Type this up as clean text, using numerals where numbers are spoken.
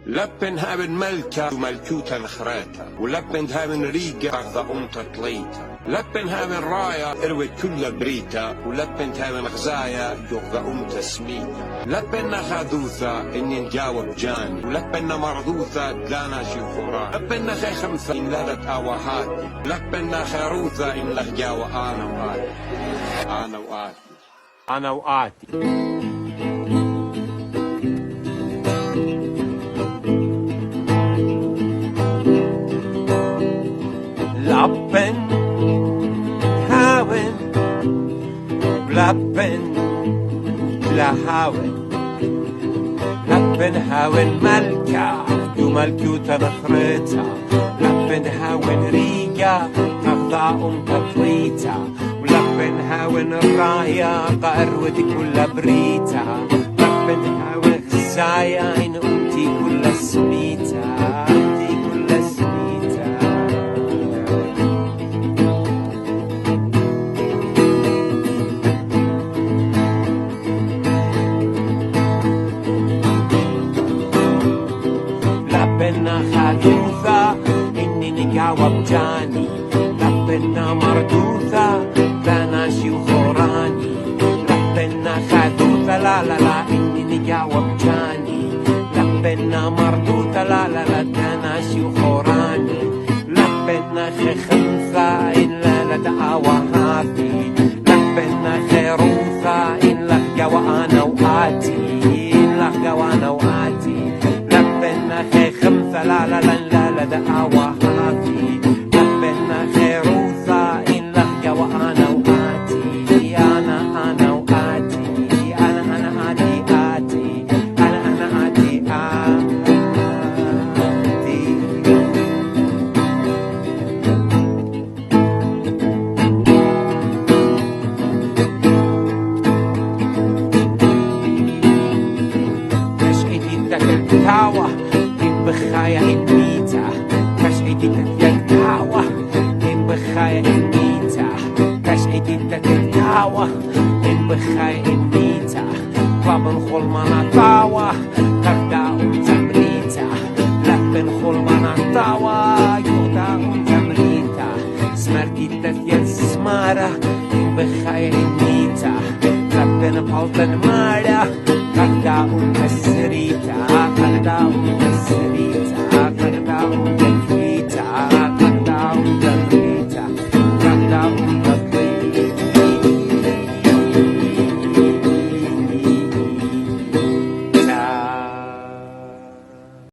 لبن هابن ملكة وملكوتا الخريطة، ولبن هابن ريقة أخذ أمتا طليتا، لبن هابن راية اروي كل بريتا، ولبن هابن غزايا يغذى أمتا سميتا، لبن خاذوثة إني نجاوب جاني، ولبن مرضوثة دلانا شيخوران، لبن خي خمسة إن لالت آوهاتي، لبن خيروثة إن لغجاوة أنا وآتي، أنا وآتي، أنا وآتي. لبن هاون لبن لهاون لبن هاون ملكة وملكوتا نخريتا، لبن هاون ريقة تغضى تطليتا، ولبن هاون الراية قأرودي كل بريتا، لبن هاون غزايا إن أمتي كل سميتا. لبنا خاذوثة إني نجاوب جاني، لبنا مردوثة لا شيخوراني، لبنا خاذوثة لا لا لا إني نجاوب جاني، لبنا مردوثة لا لا لا شيخوراني، لبنا خمسة إن لا دعوة هاتي، لبنا خيروثة إن لهجة وأنا وآتي، إن لهجة وأنا وآتي، لبنا خي خمسة لا لا لا لا دعوة هاتي، لبنا خيروثة إن لهجة وأنا وآتي، أنا وآتي، أنا آتي، أنا آتي. تاوة إن بخايا إن ميتا، تشعيدي تتاوة إن بخايا إن ميتا، تشعيدي تتاوة إن بخايا إن ميتا، بابن خلمانا تاوة